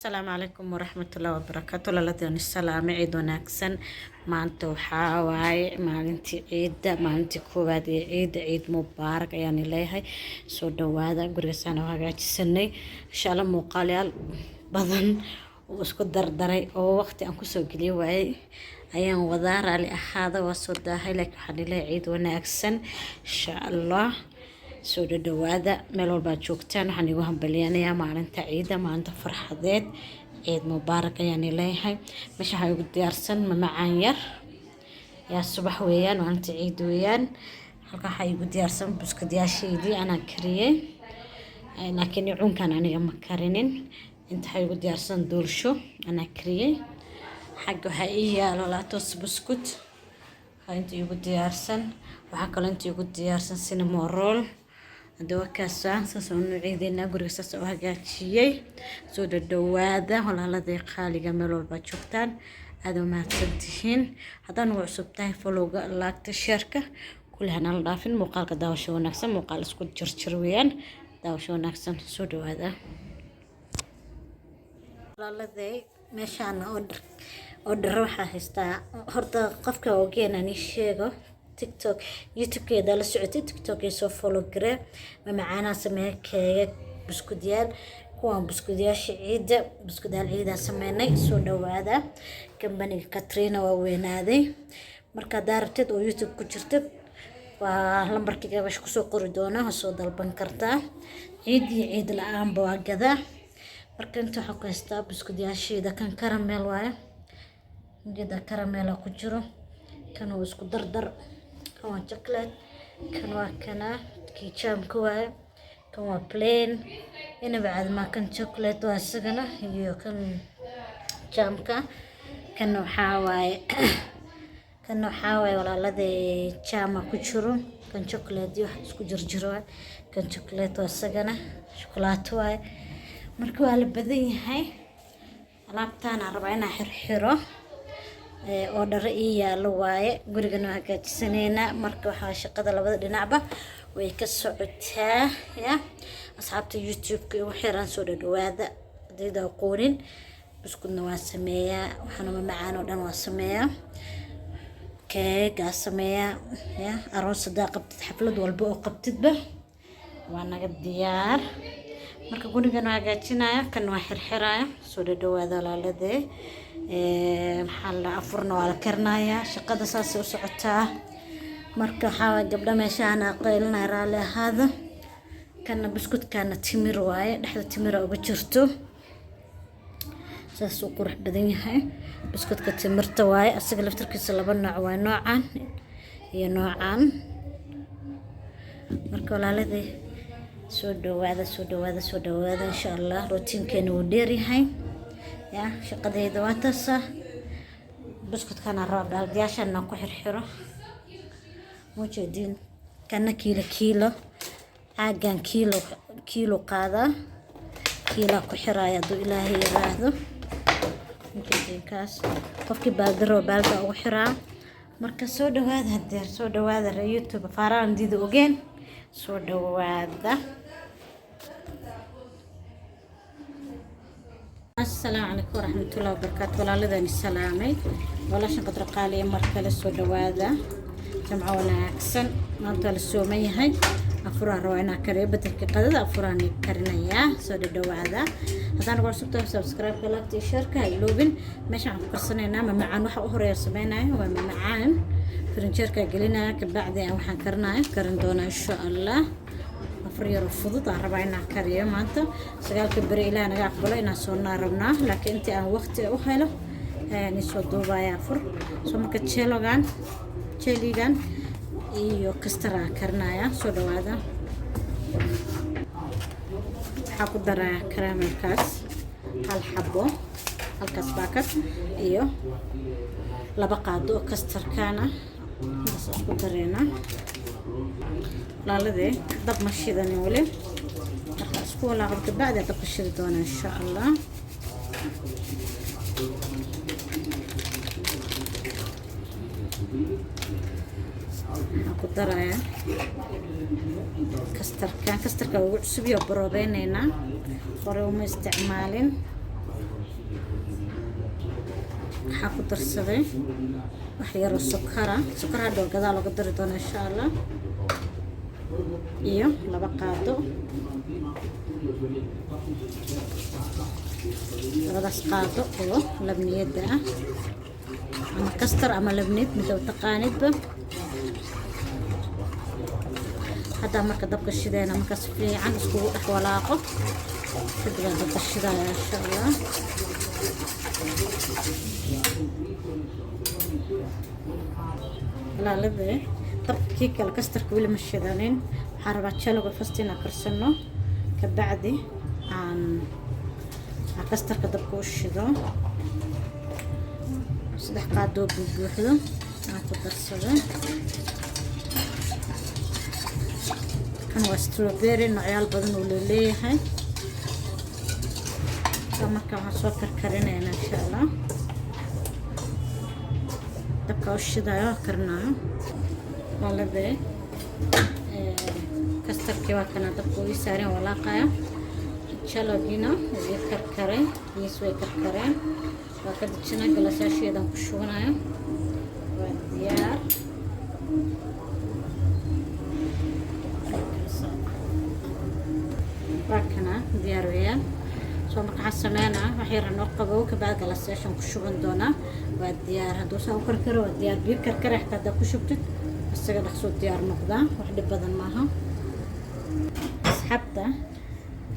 السلام عليكم ورحمة الله وبركاته. لالدين السلام عيد وناكسن maanta waxaa waaye maalintii ciida maalintii koowaad ee ciid mubaarak ayaan leeyahay. soo dhawaada gurigasaan oo hagaajisanay insha Allah muuqaalayaal badan oo isku dardaray oo waqti aan ku soo geliyay waayay ayaan wadaa raali ahaada waa soo daahay laakiin waxaan leeyahay ciid wanaagsan insha Allah. soo dhawaada meel walba joogtaan waxaan igu hambaliyanayaa maalinta ciida maalinta farxadeed ciid mubaarak ayaan leeyahay. meesha waxaa igu diyaarsan mamacaan yar yaa subax weeyaan maalinta ciid weeyaan. halka waxaa igu diyaarsan buskudyaashaydii anaa kariyay laakiin cunkan aniga ma karinin. inta waxaa igu diyaarsan doolsho anaa kariyay. xagga waxaa ii yaalo laatos buskut waxaa inta igu diyaarsan. waxaa kaloo inta igu diyaarsan cinnamon roll hadaba kaasaan saas oo nuuciideena guriga saas oo hagaajiyay. soo dhawaada walaaladii qaaliga meel walba joogtaan aad u mahadsantihiin. haddaan ugu cusub tahay followga laagta shareka kulahana la dhaafin. muuqaalka daawasho wanaagsan muuqaal isku jirjir weeyaan daawasho wanaagsan. soo dhawaada walaaladii meeshaan order waxaa haystaa horta qofka ogeenan ii sheego TikTok YouTube keeda la socotay TikTok ee soo follow garee macaana sameey keega buskudyaal kuwan buskudyaasha ciida buskudyaal ciida sameynay. soo dhawaada kambaniga Katrina waa weynaaday marka daarteed oo YouTube ku jirta waa lambarkiga bash ku soo qori doona soo dalban kartaa. ciid la'aan baa gadaa marka inta waxa ku haystaa buskudyaasheeda kan caramel waaye geeda caramel ku jiro kan oo isku dardar kan waa chocolate kan waa kana jam waaye kan waa plain ina baad ma kan chocolate waa isagana iyo kan jamka kan waxaa waaye walaaladii jama ku jiro kan chocolate wax isku jirjiro kan chocolate waa isagana chocolate waaye marka waa la badan yahay. alaabtaan aan rabaa inaan xirxiro oo dhar ii yaalo waaye gurigana hagaajisanayna marka waxaa shaqada labada dhinacba way ka socotaa ya asxaabta YouTube-ka ugu xiran. soo dhawaada hadii aqoonin buskudna waa sameeyaa waxaana macaan oo dhan waa sameeyaa keega sameeyaa ya aroosada qabtid xaflad walba oo qabtidba waa naga diyaar. marka gurigana hagaajinaya kan waa xirxiraya. soo dhawaada walaaladee maxaa la afurna waa la karnayaa shaqada saas u socotaa. marka waxaa gabdha meeshaan aqeelnaa raali ahaada kana buskudkana timir waaye dhexda timir uga jirto saas uu qurux badan yahay. buskudka timirta waaye asaga laftirkiisa laba nooc waa noocan iyo noocan. marka walaaladii soo dhawaada insha Allah rootiinkeena wuu dheer yahay ya shaqadeeda waa taasa. buskudkana roob daldiyaashana ku xirxiro muujidin kana kiilo caagan kiilo qaada kiilo ku xiraaya duu Ilaahay yiraahdo muujidin kaas qofkii baaldaro baalda ugu xiraa. marka soo dhawaada hadeer soo dhawaada YouTube faaraan diida ogeen soo dhawaada. السلام عليكم ورحمة الله وبركاته. walaaladeen salaamay walaashan qadar qaaliye markale soo dhawaada jamco wanaagsan. maanta la sooman yahay afuraan rabaa inaan kariyo bedelka qadada afuraan karinayaa. soo dhawaada haddaan ugu cusub tahay subscribe ka like share ka iloobin. meesha aan ku karsanaynaa mamacaan waxa u horeeya sameynaayo waa mamacaan firinjeerka gelinaya kabacdi aan waxaan karin doonaa insha Allah. afar yar fudud aan rabaa inaan kariyo maanta sagaalka bari ilaa naga aqbalo inaan soo naarabnaa laakiin intii aan waqti u helo ayaan soo duubaya afur. soo marka cheligan iyo kastara karnaya. soo dhawaada waxaa ku daraa caramelkaas hal xabo halkaas baakad iyo laba qaado oo kastarkaana isku dareena. walaaladii dab ma shidanin wali marka isku walaaqo kabacdi dab ka shidi doona insha Allah. ku daraya kastarka ugu cusub iyo baroodeynayna hore uma isticmaalin waxaa ku darsaday wax yar oo sokor hadhow gadaal uga dari doona insha allah, iyo 2 qaado, 2daas qaado oo labniyada ah ama kastar ama labniyad mid aad taqaanidba. hadda marka dabka shideena markaas fiican iskugu dhex walaaqo kadib aan dabka shidaaya insha allah. walaalada dabkii kale kastarka weli ma shidanin, waxaan rabaa jaloga fast inaan karsano kabacdi aan kastarka dabka u shido. 3 qaado buuxdo aan ku darsaday. kan waa strawberry noocyaal badan oo leeyahay. marka waxaan soo karkarinaynaa insha allah. dabka u shidayo karinayo walaalada kastarkii waa kana dabka u saaran walaaqaya. jalogina way karkareen, yes way karkareen. waa ka dajinaa galaasyaasheedan ku shubanayo. waa diyaar. waa kana diyaar weeyaan. soo marka waxaan sameynaa wax yar noo qabow kabacdi galaasyaashan ku shuban doonaa. waa diyaar. hadduu saa u karkaro waa diyaar. biyo karkare xitaa haddaa ku shubtid isaga dhaqsoo diyaar noqdaa, wax dhib badan maaha. asxaabta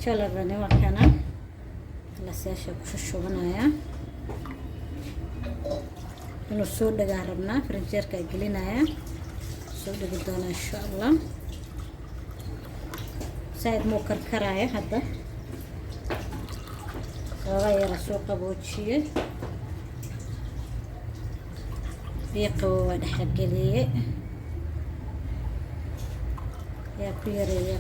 jalogani waa kana galaasyaasha ku shubanaya. inuu soo dhagaa rabnaa, farinjeerka gelinaya soo dhigi doona insha allah. saaid muu karkaraya hadda waa yara soo qaboojiyay. biyo qabow waa dhexgeliyay. yaa ku yareeya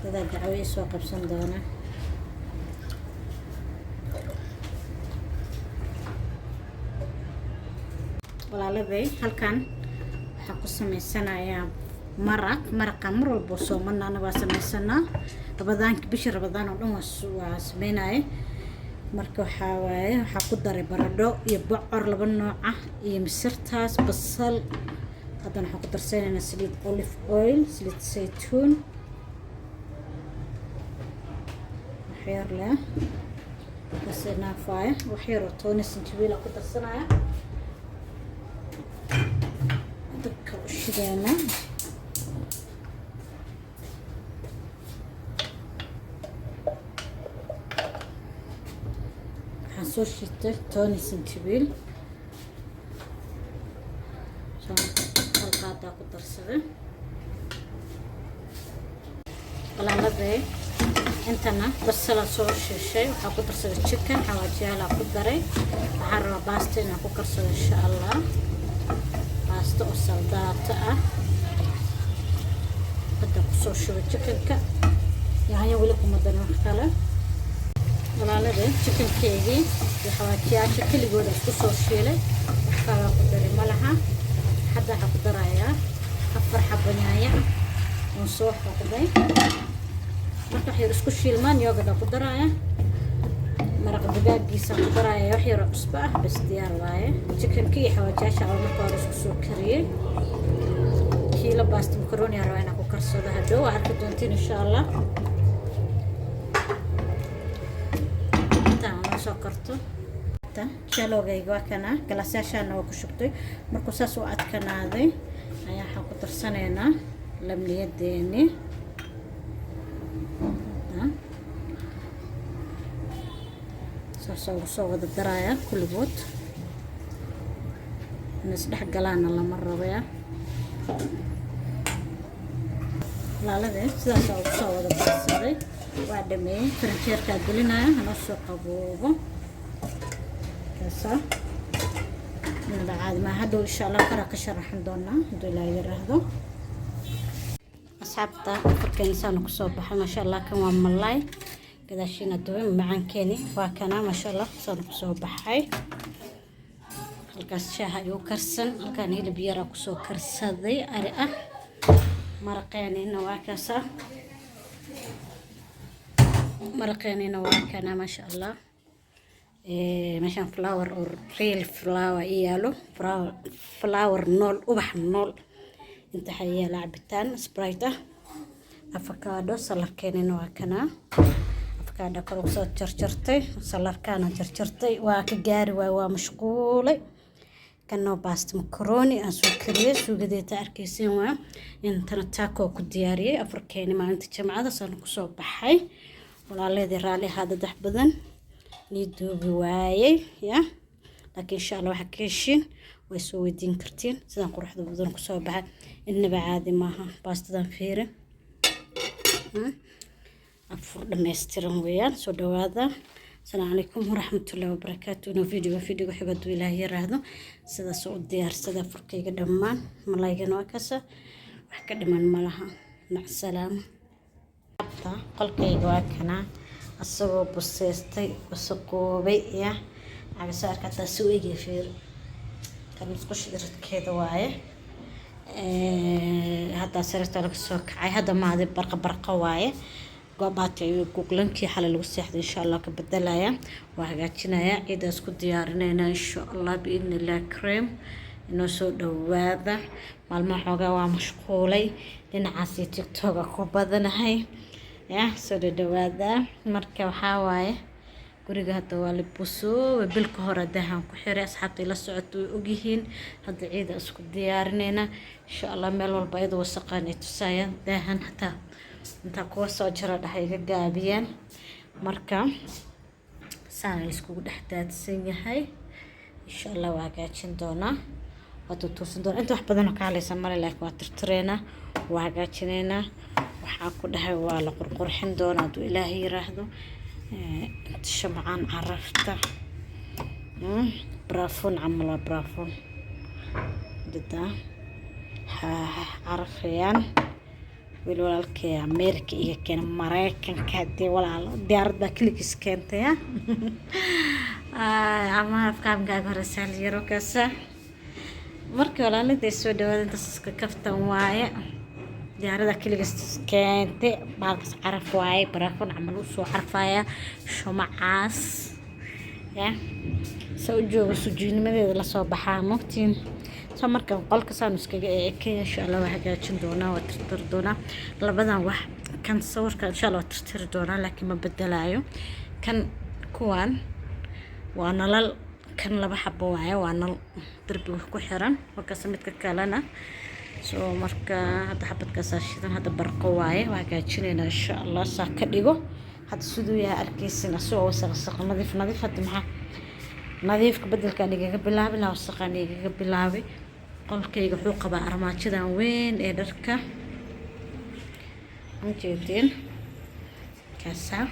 dadaa dacway soo qabsan doona. walaaladay halkan waxaan ku samaysanayaa maraqa mar walbo soomana anaga waa samaysanaa. bishii rabadaan oo dhan waa sameynaaye. marka waxaa waaye waxaa ku daray baradho iyo bocor 2 nooc ah iyo misirtaas basal. haddana waxaan ku darsanaynaa saliid olive oil, saliid saytuun waxyar leh kasinaafaya. waxyar oo tooni sinjibiil ku darsanaya. dabka u shideena. waxaan soo shiitay tooni sinjibiil. hal qaadaa ku darsaday. walaalada intana basala soo shiishay. waxaa ku darsaday chicken xawaajiyaal ku daray. waxaan rabaa baasta inaan ku karsado insha allah. baasta oo saldaata ah. hadda kusoo shubay chickenka. yaanyo weli kuma darin wax kale. walaalada chickenkeygii iyo xawaajiyaasha keligooda isku soo shiilay. wax kale ku daray ma laha. hadda waxaan ku darayaa 4 xabo yaanyo oo soo xoqday. marka wax yar isku shiilmaan yogada ku daraya. maraq digaagiisa ku daraya wax yar cusbo ah bas diyaar waaye. chickenka iyo xawaajiyaasha oo marka hore isku soo kariyay. kiilo baasta macaroni aan rabaa inaan ku karsado hadhow waa arki doontiin insha allah. intaan noo soo karto jalogayga waa kana galaasyaashaana waa ku shubtay. markuu saas u adkanaaday ayaa waxaan ku darsanaynaa labniyadeeni. saas ugu soo wada daraya kulligood. inay isdhex galaana lama rabaya. walaalada sidaas ugu soo wada darsaday. waa dhameeyay. farinjeerkaa gelinaya hanoo soo qaboobo. kaasa nada caadi ma hadhow insha allah karaa ka sharaxan doonaa hadduu ilaahay yiraahdo. asxaabta farkeen saan ku soo baxay maasha allah. kan waa malaay gadaashiina duwan macaankeeni waa kana maasha allah saan ku soo baxay. halkaas shaaha ayuu karsan. halkaan hilib yar ku soo karsaday ari ah. maraqeeniina waa kaasa مرقينينا وكنا ما شاء الله. مشان فلاور أو ريل فلاور إيالو فلاور نول وبح نول. انت حيا لعبتان سبرايتا افكادو سلر كينين وكنا افكادو كلو سو جرجرتي سلر كان جرجرتي واكغاري waa mashquulay kanoo baasta macaroni aan soo kariyay suugadeeta arkaysiin waa intana taco ku diyaariyay afarkeeni maalinta jamcada saan ku soo baxay walaaleedii raali hada dax badan liidoobi waayay ya laakiin insha Allah waxa ka heshiin way soo weydiin kartiin sidaan quruxda badan ku soo baxay inaba caadi maaha baastadan fiire afur dhameystiran weeyaan soo dhawaada السلام عليكم ورحمة الله وبركاته إنه فيديو حبدو إلهي يراهدو سيدا سو ديار سيدا فرقيقة دمان ملايقا نواكسا وحكا دمان ملاها مع السلامة قلقيقا واكنا السوو بسيستي وسقوبي يا عقسار كتا سويقي فير كان مسقوش درت كيدا واي هادا سيرتا لك سوكعي هادا ماضي برقة واي قبعتي كوكلنكي حل الوسيح إن شاء الله كبدلايا وهجاتنا يا إذا اسكت ديارنا إن شاء الله بإذن الله كريم إنه سود هذا مع المحوجة ومشغولي لأن عسي تيك توك كوبادنا هاي يا سود هذا مركب حواي guriga hada waa la buso bilka hore dahan ku xiray asxaabtay la socoto ogihiin hada ciida isku diyaarinayna insha Allah meel walba iyadoo wasaqan ay tusayaan dahan hata inta kuwa soo jira dhaxayga gaabiyaan marka saan isku dhaxdaadsan yahay insha Allah waa gaajin doona wato toosin doona inta wax badan ka halaysan male laakiin waa tirtireena waa gaajinayna waxa ku dhahay waa la qurqurxin doona haduu Ilaahay yiraahdo شمعان عرفته برافون عملا برافون جدا عرفيان والولالك أمريكا إيه كان مريكان كادي ولا ديار كليكس كانت يا عما أفكار جاك رسالة يروكسا مركي ولا لدي سود وين تسك كفتا وايا ديارة كليكس كانت بعرف عرف واي برافون عملوا سو عرفايا شو معاس يا سوجو سجين مدة لا صباحا مكتين سو مركب قلك سانوس كي إن شاء الله وحاجاتين دونا وترتر دونا لبدان وح كان صور كان إن شاء الله وترتر دونا لكن ما بدلايو كان كوان وأنا لل كان لبا حبوا واي وأنا دربي كحران وكسمت ككالنا سو مركا هذا حبة كساشيدان هذا برقواي وهاجاتين إن شاء الله ساكديجو هذا سودويا أركيسنا سو وسق نظيف هذا محا نظيف كبدل كان يجي بلابي لا وسقان يجي بلابي قل كي يحوق بأرماتشدان وين إدركا مجيدين كاسا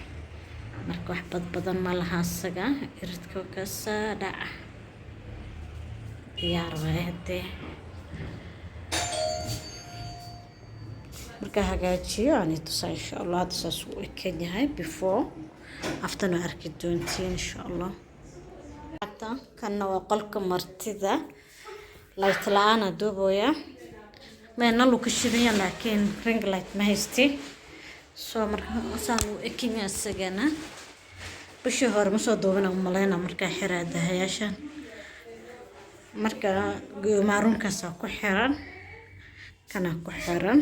مركو حبة بدن مالها السقا إردكو كاسا دا ديار وهدي marka hagaajiyo aan tusay insha Allah taas uu ekeenyahay before after no arki doontiin insha Allah hata kana waa qolka martida light laana duubaya ma nalu ka shidan laakiin ring light ma haysti soo marka saan uu ekeenyaa sagana bishii hore ma soo duubana malayna marka xiraada hayashan marka maarunkaas ku xiran kana ku xiran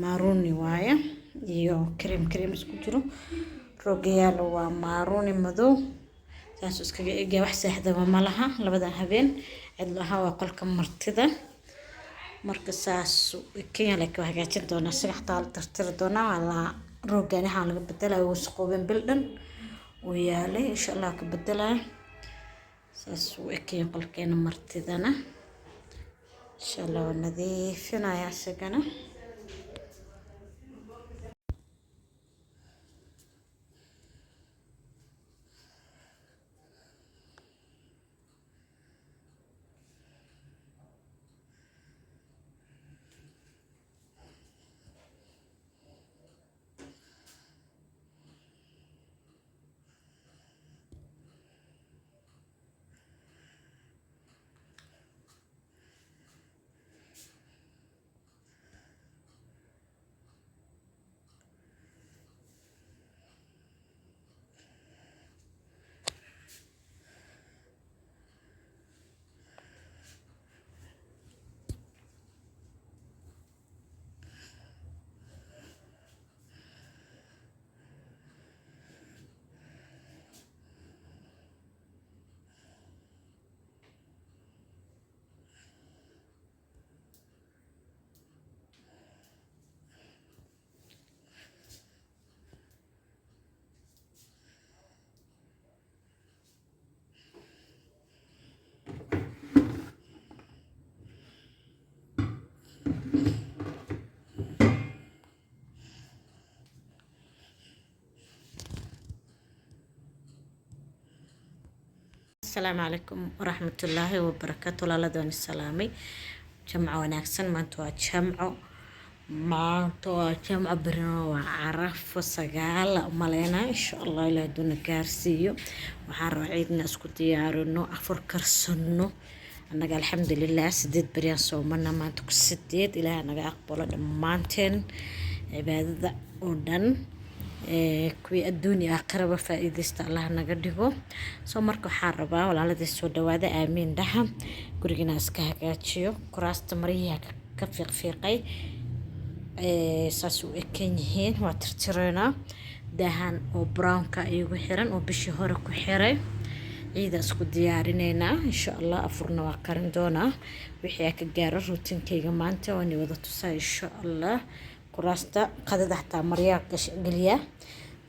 ماروني وايا يو كريم اسكو جرو روغيال waa maaruni madow taas iska eega wax saxda ma laha labada habeen cid laha waa qolka martida marka saas keen la ka hagaajin doona saxta tirtir doona wala roogani ha laga bedela oo isqoobin bildan oo yaalay insha Allah ka bedela saas keen qolkeena martidana insha Allah nadiifinaya sagana السلام عليكم ورحمة الله وبركاته. لا دون السلامي جمع وناكسن ما انتوا جمعوا ما انتوا جمع برنو وعرف وسقال مالينا إن شاء الله إلى دون كارسيو وحار عيدنا اسكو ديارنو أفر كرسنو أنا قال الحمد لله سديد بريان صومنا ما انتوا كسديد إلى أنا أقبل دمانتين عبادة ودن kuwii adduunya aakhiraba faa'iidaysta Allah naga dhigo soo marka waxaan rabaa walaaladii soo dhawaada aamiin dhaha gurigana iska hagaajiyo kuraasta maryaha ka fiiqfiiqay saas u ekan yihiin waa tirtireynaa daahan oo brownka igu xiran oo bishii hore ku xiray ciida isku diyaarineynaa insha Allah afurna waa karin doonaa wixii ka gaaro routinkeyga maanta waan wada tusaa insha Allah kuraasta qadada xataa maryaa galiya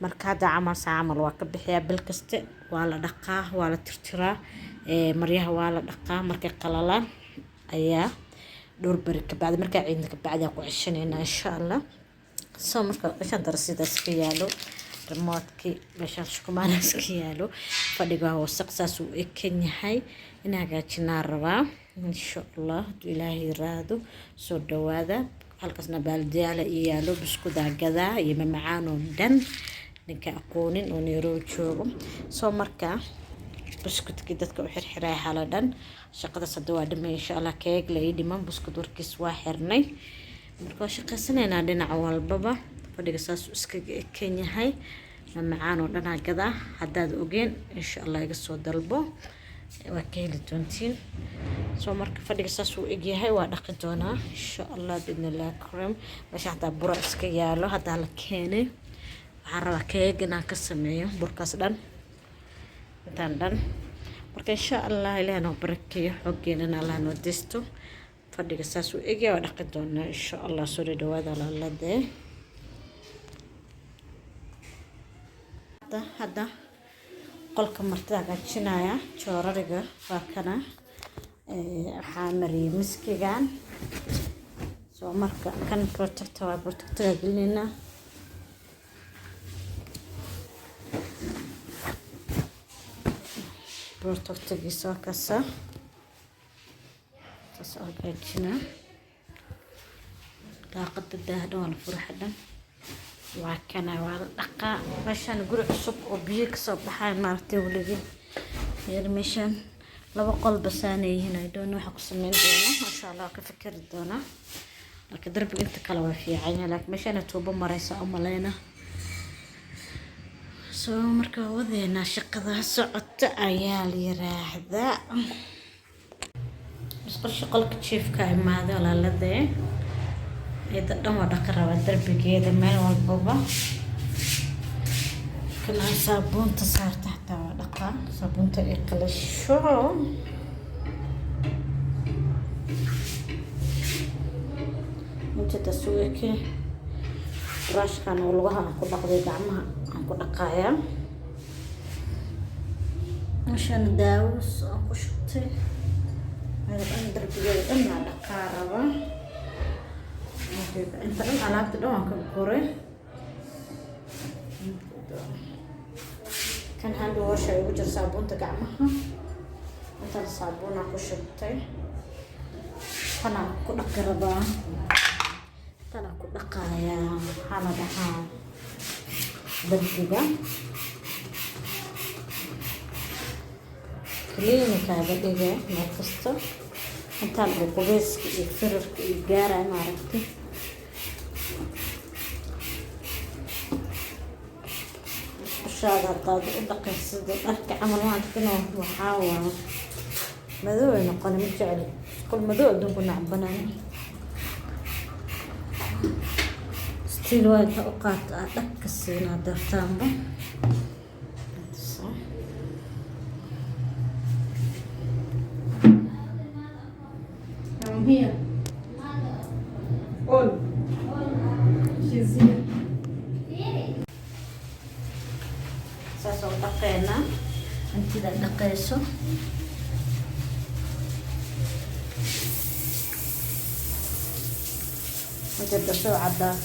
marka hada camal waa ka bixiyaa bil kaste waa la dhaqaa waa la tirtiraa maryaha waa la dhaqaa markay qalalaan ayaa dhowr bari ka bacdi marka ciidna ka bacdi ku ceshaneynaa insha Allah soo marka waxaan darasidaas ka yaalo remote-ki meeshaan shukumaan iska yaalo fadhiga wasaq saas uu ekan yahay in hagaajinaa rabaa insha Allah ilaahay raado soo dhawaada halkaasna baaldiyaala iyo yaalo biskuda gadaa iyo macaan oo dhan ninka aqoonin oo neero joogo soo marka biskudki dadka u xirxiray xaladhan shaqada sadoo dhimay insha Allah keeg la dhiman biskud warkiis waa xirnay marka shaqaysanayna dhinac walbaba fadhiga saas iska keenyahay macaan oo dhan gadaa hadaad ogeen insha Allah iga soo dalbo waa keeli doontiin soo marka fadhiga saas uu egyahay waa dhaqi doonaa insha Allah bidnillah kareem meesha hada bura iska yaalo hada la keenay waxaan rabaa keeg inaan ka sameeyo burkaas dhan intaan dhan marka insha Allah ilaahay noo barakeeyo xooggeena Allah noo disto fadhiga saas uu egyahay waa dhaqi doonaa insha Allah soo dhawaada laalade hada qolka martida hagaajinaya joorariga waa kana waxaa mariyay miskigan soo marka kan protector gelinayna protectorgiisa kasa soo hagaajina daaqada daahdan wala furxadan waa kana waa dhaqa meeshan guri cusub oo biyo ka soo baxay maartay waligeed yar meeshan laba qol basaanayeen ay doon waxa ku sameyn doona insha Allah ka fikir doona marka darbiga inta kala waa fiican laakiin meeshan tuubo maraysa oo maleena soo marka wadeena shaqada socota ayaa la yiraahdaa shaqalka chiefka imaado walaalade إذا دم ودق روا دربي كذا مال والبابا كنا صابون تصار تحت ودقة صابون تأكل شو أنت تسوي كي راش كان والله أنكو دقدي دعمها أنكو دقايا عشان داوس أنكو شطي هذا أنا دربي كذا أنا دقة روا انت ان alaabta dhan ka qoray kan hand wash ay ugu jirtaa saabunta gacmaha inta saabuna ku shubtay kana ku dhaqraba kana ku dhaqaya xaladaha darbiga klinika dadega markasta inta lagu qubayska iyo firarka iyo gaara maaragtay شاغر قاد دقي سد أركع عمل واحد كنا وحاول مذوق نقول مجعل كل مذوق دون كنا عبنا ستيل واحد أوقات أتكسينا درتامبا I'm here. All. She's here. ساسو دقينا انت ذا دقيسو وتبدا سو عدات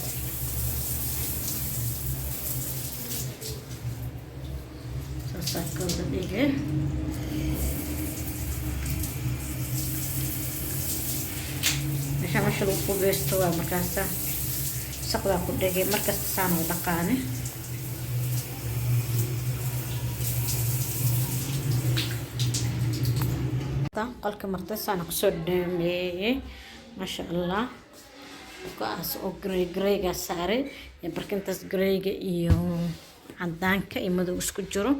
ساسو كل دقيقه meesha lagu qubeysto waa markaasa saqdaa ku dhegay markasta saan u dhaqaane qolka martay saan kusoo dhameeyay maasha allah go'aas oo greyga saaray barkintaas greyga iyo cadaanka iyo madow isku jiro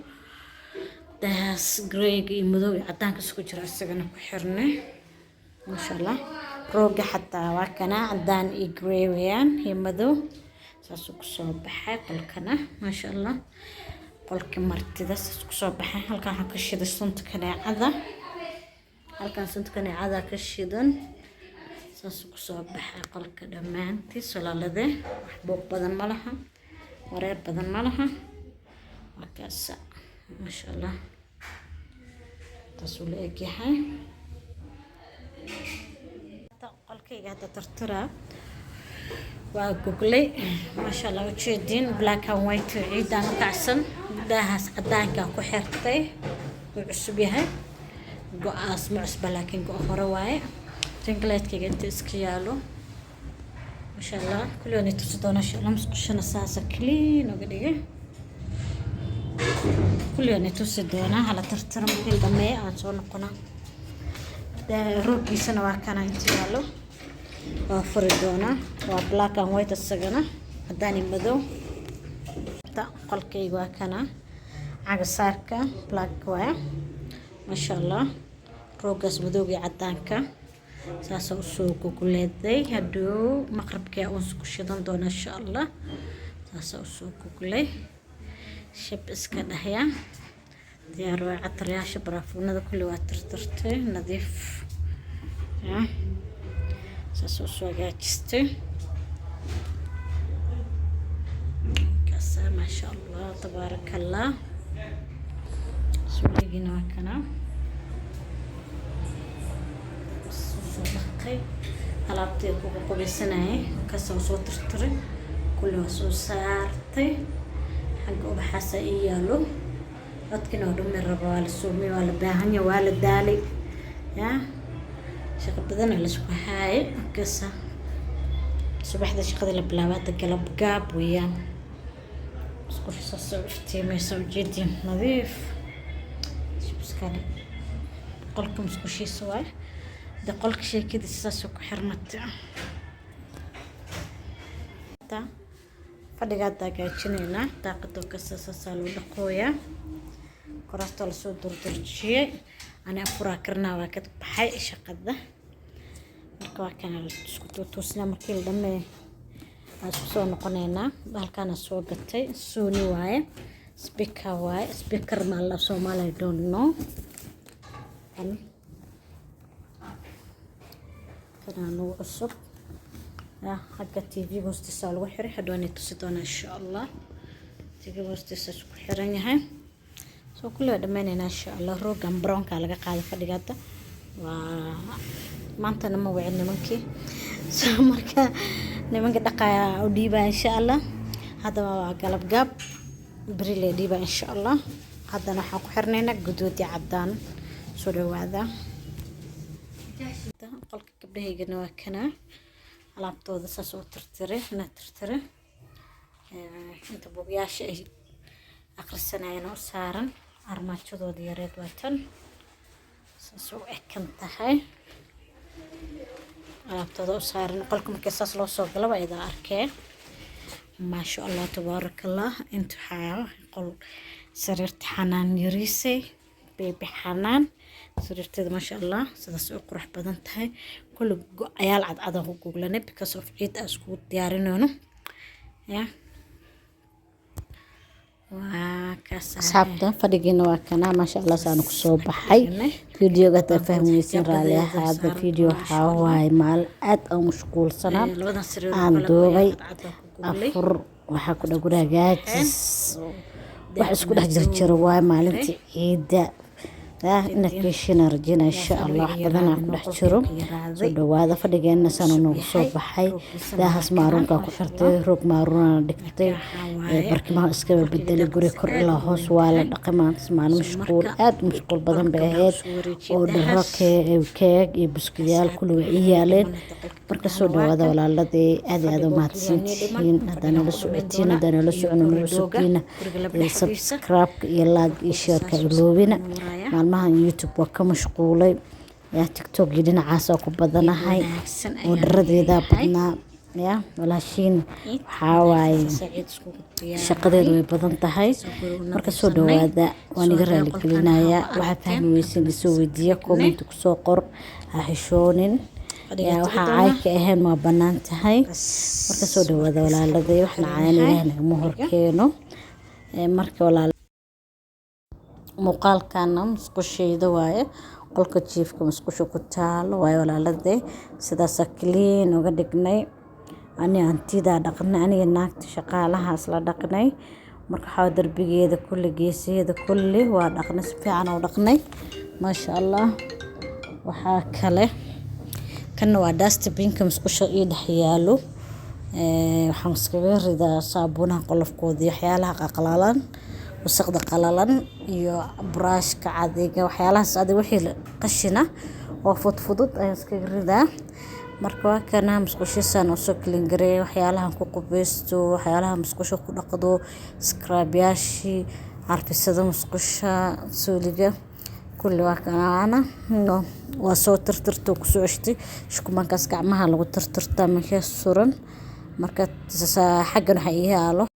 daas greyga iyo madow iyo cadaanka isku jiro isagana ku xirnay maasha allah rooga xataa waa kana cadaan iyo grey weeyaan iyo madow saas ku soo baxay qolkana maasha allah qolka martida saas ku soo baxay halkan waxa ka shiday sunta kaneecada halkan sunta kaneecada ka shidan saas ku soo baxay qolka dhamaantiis walaalade wax buuq badan ma laha wareer badan ma laha markaas maasha allah taas uu leeyahay qolkayga hadda tartara waa googlay maasha allah ujeedin black and white ciidan kacsan daahas cadaanka ku xirtay uu cusub yahay go'aas ma cusba laakiin go hore waaye ringleedkayga inta iska yaalo maasha allah kulli waan tusi doonaa insha allah musqushana saasa clean uga dhigay kulli waan tusi doonaa hala tartara markii dhameeyo aan soo noqona roogiisana waa kana inta yaalo waa furi doonaa waa black and white isagana cadaan iyo madow qolkayga waa kana cagasaarka black waaye maasha allah roogaas madowga iyo cadaanka saas oo soo gogoleeday hadhow maqribkii aan ku shidan doona insha allah saas oo soo gogolay shab iska dhahya diyaar waa cataryaasha baraafuunada kulli waa tirtirtay nadiif saas oo soo hagaajistay kaasa maasha allah tabaarakallah suuligina waa kana alaabtay ku qubeysanayay kasoo soo tirtiray kulli waa soo saartay xagga ubaxaasa ii yaalo dadkina oo dhumi rabo waa la suumay waa la baahan yahay waa la daalay shaqo badan la isku haay kasa subaxda shaqada la bilaabada galab gaab weeyaan isku soo iftiimayso jidin nadiif shibskale qolka musqushiisa waay da qolka sheekadiisa saas ku xirmatay fadhiga hagaajinayna daaqada kasaasa loo dhaqooyaa kuraasta la soo durdurjiyay ana furaa karnaa waa ka baxay shaqada marka waa kana isku toosnaa markii la dhameeyo aan soo noqonaynaa halkaana soo gatay Sony waaye speaker ma la Soomaali don't know كانوا عصب حق تي في بوستيسا لو خير حدوني تسدونا ان شاء الله تي في بوستيسا سو خيران yahay soo kulli dhameynayna insha Allah roogan brownka laga qaado fadhigaada waa maanta nama wicin nimankii soo marka nimanka dhaqaya u dhiiba insha Allah hada waa galab gaab bari la dhiiba insha Allah hadana waxaan ku xirnaynaa guduud iyo cadaan soo dhawaada qolka gabdhahaygana waa kana alaabtooda saas oo tirtire inta buugayaasha ay akhrisanayaan oo saaran armaajadooda yareed waa tan saas oo ekan tahay alaabtooda oo saaran qolka markii saas loo soo galo waa idaa arkee maasha allah tabaarakallah inta waxaa qol sariirta xanaan yariisay beebi xanaan sariirteeda maasha allah sidaas oo qurux badan tahay kulli ayaal cadcad oo googlanay because of ciid aan isku diyaarinayno waa kaas sabta fadhigeena waa kana maasha allah saan ku soo baxay videoga ta fahmaysan raali hada video waxa waay maal aad oo mashquulsanaa aan doobay afur waxa ku dhaguraagaajis wax isku dhex jirjiro waay maalintii ciida إنك كيشنا رجينا إن شاء الله حبذنا كل حجرو سودو هذا فدقنا سنو صوب حي ده هسمارون كاكو شرتي روك مارونا دكتي بركي ما اسكبه بدلي قري كر إلا هوس والا دقيمان سمعنا مشغول مشغول بدن بأهيد ودرك وكيك بسكيال كله إيالين marka soo dhawaada walaaladii aad ma hadsantiin hadana la socotiin hadana la socono nusukiina subscribe iyo like iyo share ka iloobina maalmahan YouTube waa ka mashquulay ya TikTok iyo dhinacaas ku badanahay oo dharadeeda badnaa ya walaashiin waxa waaye shaqadeedu way badan tahay marka soo dhawaada waan iga raali gelinayaa waxa fahmi weysin soo weydiiya comment ku soo qor ha xishoonin waxaa caayka ahayn waa bannaan tahay marka soo dhawaada walaaladay waxna caayan ilaahna uma horkeeno marka walaal muuqaalkana musqusheeda waaye qolka jiifka musqusha ku taalo waaye walaaladay sidaas clean uga dhignay ani antida dhaqnay aniga naagta shaqaalahaas la dhaqnay marka waxa darbigeeda kulli geeseeda kulli waa dhaqnay si fiican u dhaqnay ma sha Allah waxa kale kana waa dustbin-ka musqusha ii dhex yaalo waxaan iskaga ridaa saabuunaha qolofkooda iyo waxyaalaha qalalan wasaqda qalalan iyo brushka cadiga waxyaalahaas adiga wixii qashina oo fudfudud ayaan iskaga ridaa marka waa kana musqushiisaan oo soo clean gareey waxyaalahan ku qubeysto waxyaalaha musqusha ku dhaqdo scrub-yaashi carfisada musqusha suuliga كل واقعنا وصوت ترترتو كسوشتي شكو ما كاس كعمها لو ترترتا من كاس سورن مركت حقنا حقيقة له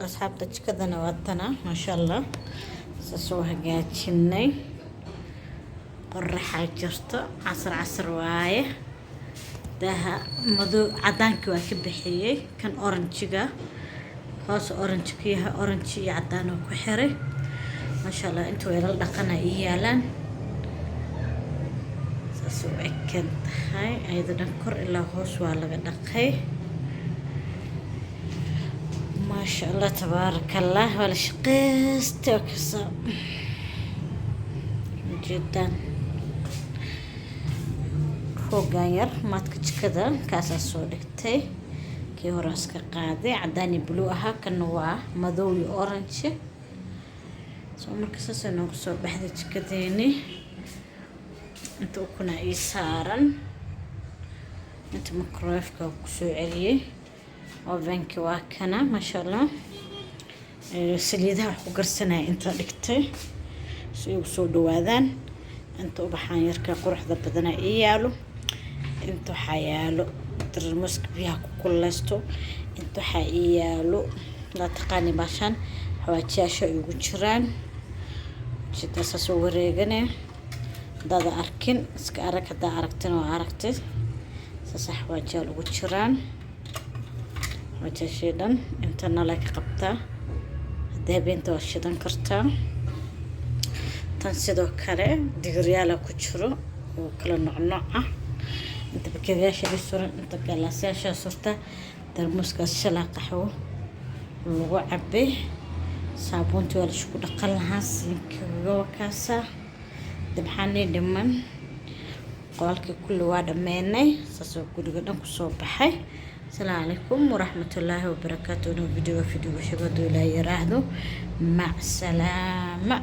أصحاب تشكدنا واتنا ما شاء الله سسوها قاعدشني قرحة جرت عصر وايه داها مدو عدانك واكب بحيي كان أورنجيغا خاص أورنجيها أورنجي عدانو كحري ما شاء الله انتو يلا لقنا إيالان سسو أكد هاي أيضا نكر إلا هوس والا دقي ما شاء الله تبارك الله ولا شقيست وكسر جدا فوق غير ما تكتش كذا كاسة سودكتي كي هو راسك قاعدة عداني بلوها كنوع مذوي أورنج سو مركز نقصو بحدة كذيني انتو كنا إيسارا انت مكروفك وكسو عليه وفنك واكنا ما شاء الله سليدها وقرسنا انت دكتي سو دواذان انتو بحان يركا قروح ذبدنا ايالو انتو حيالو ترمسك بيها كلستو انتو حيالو لا تقاني باشان حواتياشا يوغو جران جدا ساسو وريغني دادا اركين اسك ارك دا اركتين واركتين ساسا حواتيا لوغو جران وجهشيدان انتنا لك قبطة هدابين توشيدان كرتا تنسيدو كاري ديغريالا كجرو وكلا نوع انت بكذاشا بسورة انت بكالاسياشا سورتا درموسكا الشلا قحو لغو عبي صابونتي ولا شكو دقلها سينكو كاسا dabxani dhiman qolka kulli waa dhameynay saasoo guriga dhan ku soo baxay. السلام عليكم ورحمة الله وبركاته. فيديو حبادو لا يراهدو مع السلامة.